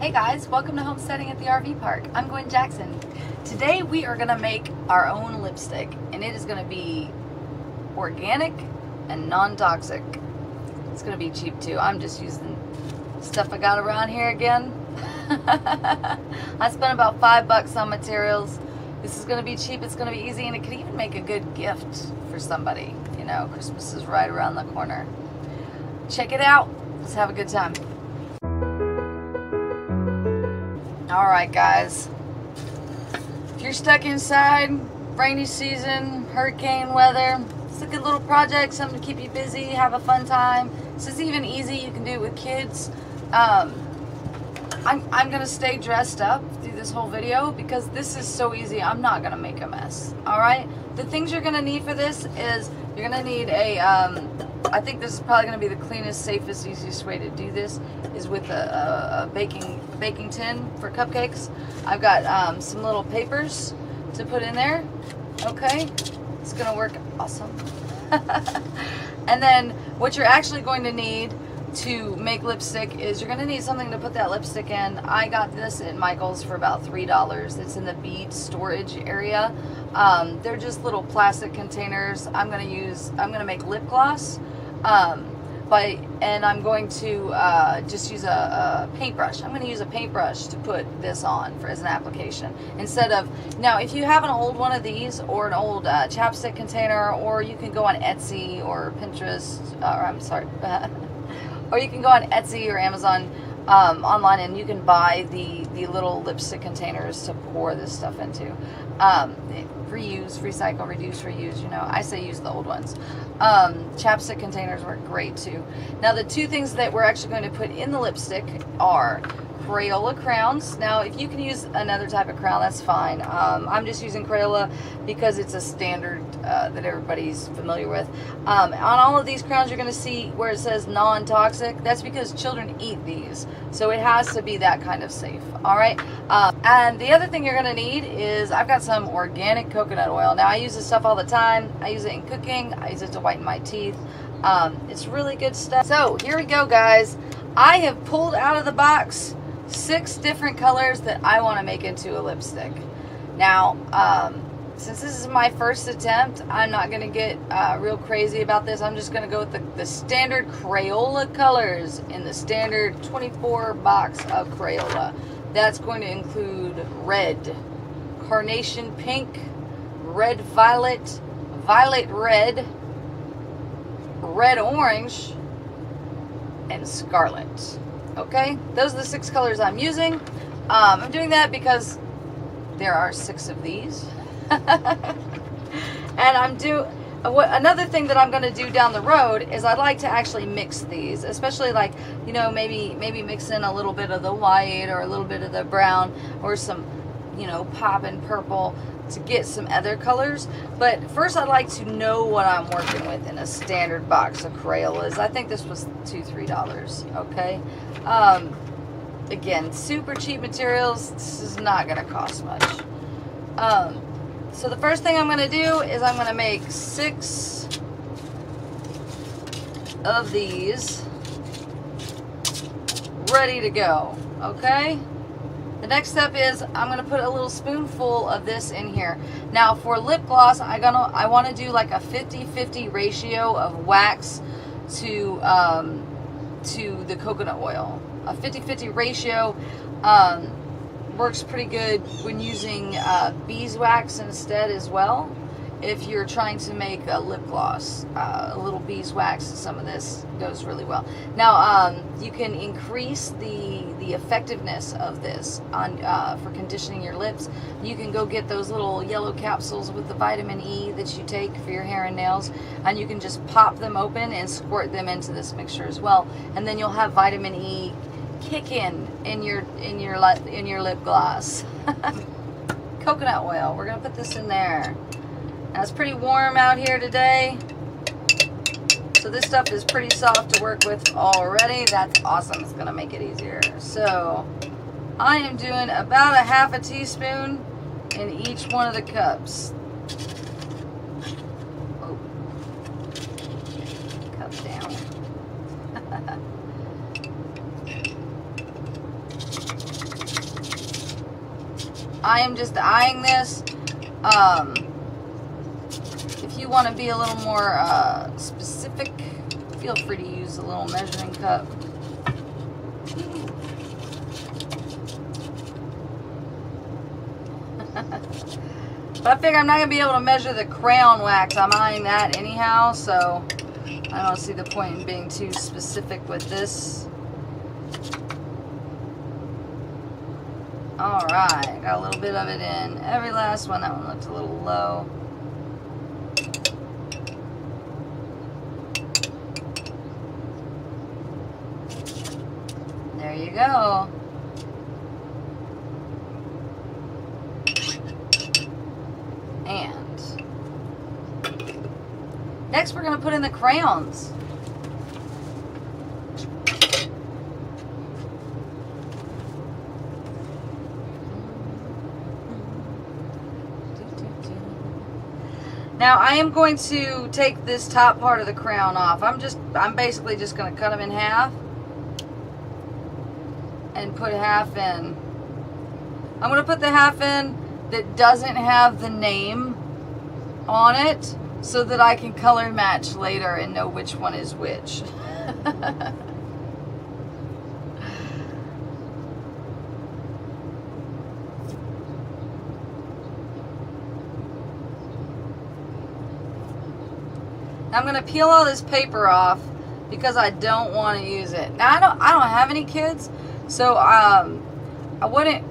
Hey guys, welcome to Homesteading at the RV Park. I'm Gwen Jackson. Today we are going to make our own lipstick, and it is going to be organic and non-toxic. It's going to be cheap too. I'm just using stuff I got around here again. I spent about $5 on materials. This is going to be cheap, it's going to be easy, and it could even make a good gift for somebody. You know, Christmas is right around the corner. Check it out. Let's have a good time. Alright guys, if you're stuck inside, rainy season, hurricane weather, it's a good little project, something to keep you busy, have a fun time. This is even easy, you can do it with kids. I'm going to stay dressed up through this whole video because this is so easy, I'm not going to make a mess. Alright, the things you're going to need for this is, you're going to need a, I think this is probably going to be the cleanest, safest, easiest way to do this is with a baking tin for cupcakes. I've got some little papers to put in there. Okay, it's going to work awesome. And then what you're actually going to need to make lipstick is you're going to need something to put that lipstick in. I got this at Michael's for about $3. It's in the bead storage area. They're just little plastic containers. I'm going to make lip gloss. And I'm going to just use a paintbrush. I'm going to use a paintbrush to put this on as an application. Instead of, now if you have an old one of these or an old chapstick container, or you can go on Etsy or Pinterest, or I'm sorry, or you can go on Etsy or Amazon online and you can buy the little lipstick containers to pour this stuff into. Reuse, recycle, reduce, reuse, you know, I say use the old ones. Chapstick containers work great too. Now the two things that we're actually going to put in the lipstick are Crayola crayons. Now if you can use another type of crayon, that's fine. I'm just using Crayola because it's a standard that everybody's familiar with. On all of these crayons you're going to see where it says non-toxic. That's because children eat these, so it has to be that kind of safe. Alright, and the other thing you're going to need is I've got some organic coconut oil. Now I use this stuff all the time. I use it in cooking. I use it to whiten my teeth. It's really good stuff. So here we go guys. I have pulled out of the box 6 different colors that I want to make into a lipstick. Now, since this is my first attempt, I'm not going to get real crazy about this. I'm just going to go with the standard Crayola colors in the standard 24 box of Crayola. That's going to include red, carnation pink, red violet, violet red, red orange, and scarlet. Okay, those are the 6 colors I'm using. I'm doing that because there are 6 of these. And another thing that I'm going to do down the road is I'd like to actually mix these, especially like, you know, maybe mix in a little bit of the white or a little bit of the brown or some, you know, poppin' purple to get some other colors. But first I'd like to know what I'm working with in a standard box of Crayolas. I think this was $2-3, okay? Again, super cheap materials. This is not going to cost much. So the first thing I'm going to do is I'm going to make 6 of these ready to go, okay? The next step is I'm going to put a little spoonful of this in here. Now for lip gloss, I want to do like a 50-50 ratio of wax to the coconut oil. A 50-50 ratio works pretty good when using beeswax instead as well. If you're trying to make a lip gloss, a little beeswax to some of this goes really well. Now you can increase the effectiveness of this on for conditioning your lips. You can go get those little yellow capsules with the vitamin E that you take for your hair and nails, and you can just pop them open and squirt them into this mixture as well, and then you'll have vitamin E kick in your lip gloss. Coconut oil, we're gonna put this in there. Now it's pretty warm out here today, so this stuff is pretty soft to work with already. That's awesome. It's gonna make it easier. So I am doing about a half a teaspoon in each one of the cups. Oh, cup down. I am just eyeing this. If you want to be a little more specific, feel free to use a little measuring cup. But I figure I'm not going to be able to measure the crayon wax. I'm eyeing that anyhow, so I don't see the point in being too specific with this. Alright, got a little bit of it in every last one. That one looked a little low. There you go. And next we're going to put in the crayons. Now I am going to take this top part of the crayon off. I'm basically just going to cut them in half and put half in. I'm going to put the half in that doesn't have the name on it so that I can color match later and know which one is which. I'm going to peel all this paper off because I don't want to use it. Now I don't have any kids, so I wouldn't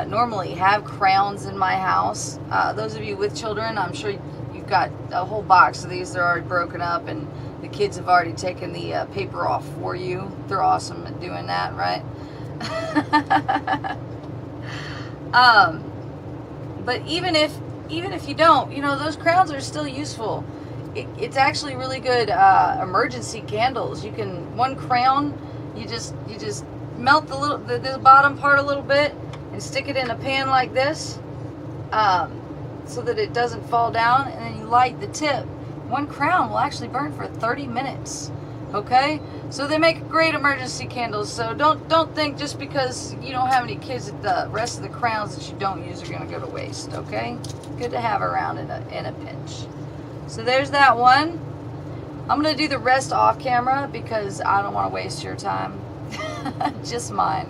normally have crayons in my house. Those of you with children, I'm sure you've got a whole box of these. They're already broken up and the kids have already taken the paper off for you. They're awesome at doing that, right? But even if you don't, you know, those crayons are still useful. It's actually really good emergency candles. You can, one crayon, you just melt the bottom part a little bit and stick it in a pan like this, so that it doesn't fall down, and then you light the tip. One crayon will actually burn for 30 minutes. Okay, so they make great emergency candles. So don't think just because you don't have any kids that the rest of the crayons that you don't use are going to go to waste. Okay, good to have around in a pinch. So there's that one. I'm going to do the rest off camera because I don't want to waste your time. Just mine.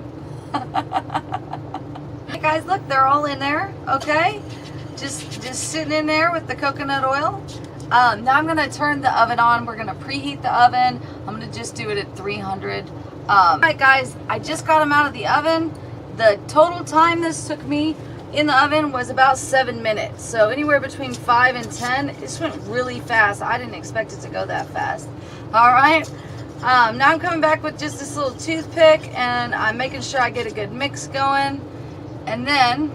Hey guys, look, they're all in there. Okay, just sitting in there with the coconut oil. Now I'm going to turn the oven on. We're going to preheat the oven. I'm going to just do it at 300. Alright guys, I just got them out of the oven. The total time this took me in the oven was about 7 minutes. So anywhere between 5 and 10. This went really fast. I didn't expect it to go that fast. Alright. Now I'm coming back with just this little toothpick and I'm making sure I get a good mix going. And then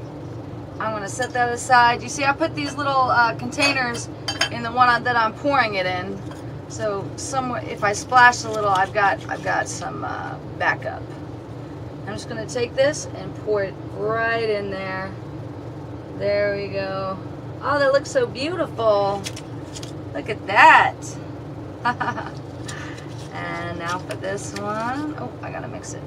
I'm going to set that aside. You see, I put these little containers in the one that I'm pouring it in. So somewhere, if I splash a little, I've got some backup. I'm just going to take this and pour it right in there. There we go. Oh, that looks so beautiful. Look at that. And now for this one. Oh, I gotta mix it.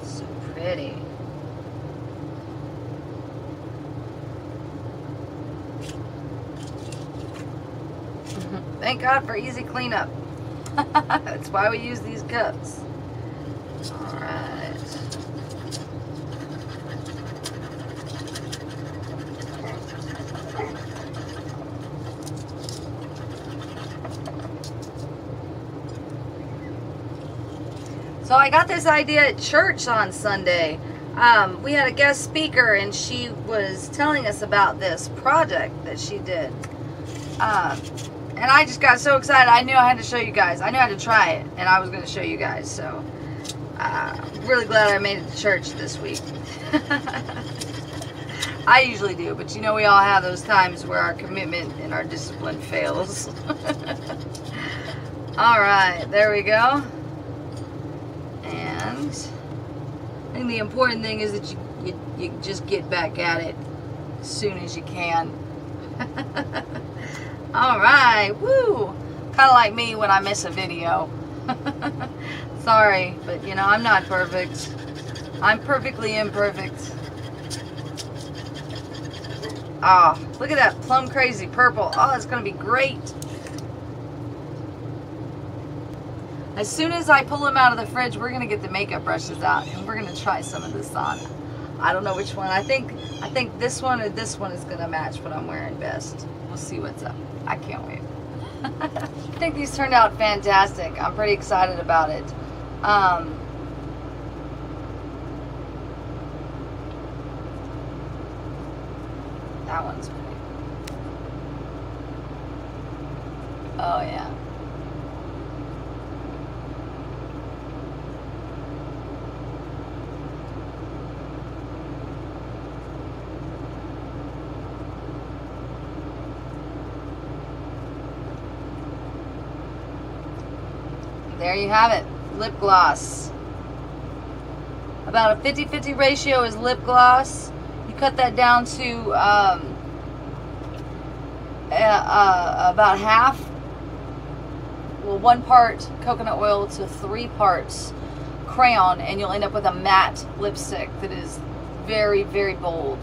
So pretty. Thank God for easy cleanup. That's why we use these cups. Alright. So I got this idea at church on Sunday. We had a guest speaker and she was telling us about this project that she did. And I just got so excited. I knew I had to show you guys. I knew I had to try it, and I was going to show you guys. So, really glad I made it to church this week. I usually do, but you know we all have those times where our commitment and our discipline fails. All right, there we go. things. I think the important thing is that you just get back at it as soon as you can. All right, woo! Kind of like me when I miss a video. Sorry, but you know, I'm not perfect. I'm perfectly imperfect. Ah, oh, look at that plum crazy purple. Oh, it's gonna be great. As soon as I pull them out of the fridge, we're gonna get the makeup brushes out and we're gonna try some of this on. I don't know which one. I think this one or this one is gonna match what I'm wearing best. We'll see what's up. I can't wait. I think these turned out fantastic. I'm pretty excited about it. That one's pretty. Oh yeah. There you have it, lip gloss. About a 50-50 ratio is lip gloss. You cut that down to about half, well, 1 part coconut oil to 3 parts crayon, and you'll end up with a matte lipstick that is very, very bold.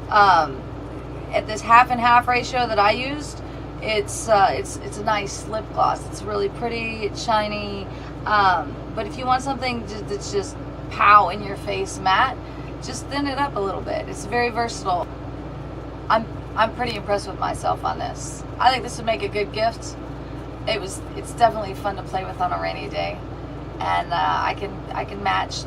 At this half and half ratio that I used, it's a nice lip gloss. It's really pretty, it's shiny, but if you want something that's just pow in your face matte, just thin it up a little bit. It's very versatile. I'm pretty impressed with myself on this. I think this would make a good gift. It's definitely fun to play with on a rainy day, and I can match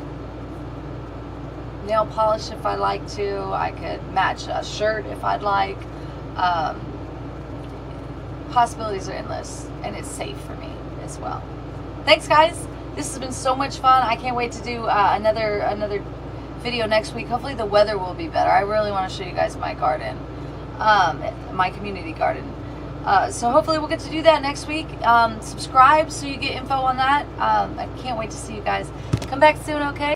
nail polish if I like to. I could match a shirt if I'd like. Possibilities are endless, and it's safe for me as well. Thanks, guys. This has been so much fun. I can't wait to do another video next week. Hopefully the weather will be better. I really want to show you guys my garden, my community garden. So hopefully we'll get to do that next week. Subscribe so you get info on that. I can't wait to see you guys. Come back soon, okay?